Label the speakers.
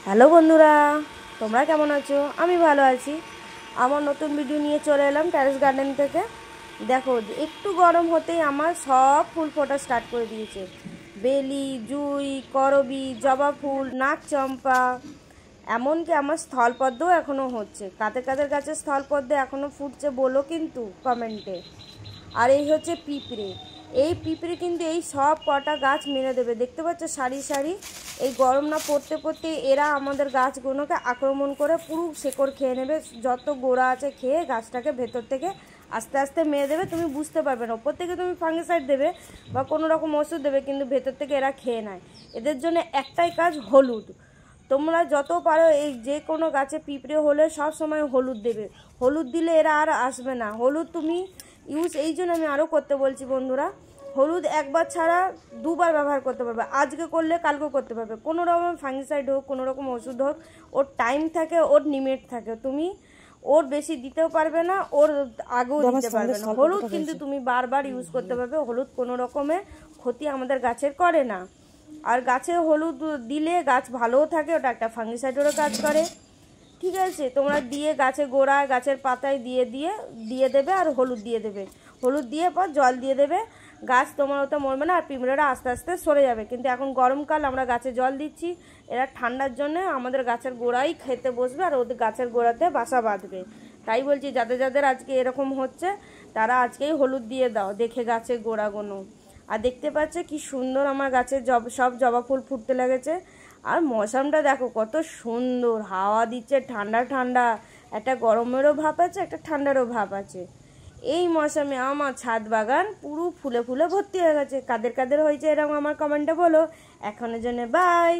Speaker 1: Hello বন্ধুরা, তোমরা কেমন আছো? আমি ভালো আছি। আমার নতুন ভিডিও নিয়ে চলে এলাম টেরেস গার্ডেন থেকে। দেখো, একটু গরম হতেই আমার সব ফুল ফোটা স্টার্ট করে দিয়েছে। বেলি, জুঁই, করবী, জবা ফুল, নাগচম্পা, এমনকি আমার স্থলপদ্মও এখনও হচ্ছে। কাদের কাদের গাছে স্থলপদ্ম এখনও ফুটছে বলো কিন্তু কমেন্টে। আর এই হচ্ছে পিঁপড়ে। এই পিঁপড়ে কিন্তু এই সব কটা গাছ মেরে দেবে। দেখতে পাচ্ছ সারি সারি। এই গরম না পড়তে পড়তে এরা আমাদের গাছগুলোকে আক্রমণ করে পুরো শেকড় খেয়ে নেবে। যত গোড়া আছে খেয়ে গাছটাকে ভেতর থেকে আস্তে আস্তে মেরে দেবে। তুমি বুঝতে পারবে না। ওপর থেকে তুমি ফাঙ্গিসাইড দেবে বা কোনো রকম ওষুধ দেবে, কিন্তু ভেতর থেকে এরা খেয়ে নেয়। এদের জন্য একটাই কাজ, হলুদ। তোমরা যত পারো এই যে কোনো গাছে পিঁপড়ে হলে সব সময় হলুদ দেবে। হলুদ দিলে এরা আর আসবে না। হলুদ তুমি ইউজ এই জন্য আমি আরও করতে বলছি বন্ধুরা, হলুদ একবার ছাড়া দুবার ব্যবহার করতে পারবে। আজকে করলে কালকেও করতে পারবে। কোনো রকম ফাঙ্গিসাইড হোক, কোনো রকম ওষুধ হোক, ওর টাইম থাকে, ওর লিমিট থাকে। তুমি ওর বেশি দিতেও পারবে না, ওর আগেও দিতে পারবে না। হলুদ কিন্তু তুমি বারবার ইউজ করতে পারবে। হলুদ কোনো রকমের ক্ষতি আমাদের গাছের করে না। আর গাছে হলুদ দিলে গাছ ভালোও থাকে, ওটা একটা ফাঙ্গিসাইডেরও কাজ করে। ঠিক আছে, তোমরা দিয়ে গাছের গোড়ায়, গাছের পাতায় দিয়ে দেবে আর হলুদ দিয়ে দেবে। হলুদ দিয়ে পর জল দিয়ে দেবে। গাছ তোমার ওটা মরবে না, আর পিঁপড়েরা আস্তে আস্তে সরে যাবে। কিন্তু এখন গরমকাল, আমরা গাছে জল দিচ্ছি। এরা ঠান্ডার জন্য আমাদের গাছের গোড়ায় খেতে বসবে আর ওদের গাছের গোড়াতে বাসা বাঁধবে। তাই বলছি, যাদের যাদের আজকে এরকম হচ্ছে তারা আজকেই হলুদ দিয়ে দাও, দেখে গাছের গোড়াগুলো। আর দেখতে পাচ্ছে কি সুন্দর আমার গাছে সব জবা ফুল ফুটতে লেগেছে। আর মৌসামটা দেখো কত সুন্দর, হাওয়া দিচ্ছে ঠান্ডা ঠান্ডা। একটা গরমেরও ভাব আছে, একটা ঠান্ডারও ভাব আছে। এই মৌসুমে আমার ছাদ বাগান পুরো ফুলে ফুলে ভর্তি হয়ে গেছে। কাদের কাদের হয়েছে এরকম আমার কমেন্টে বলো। এখনের জন্য বাই।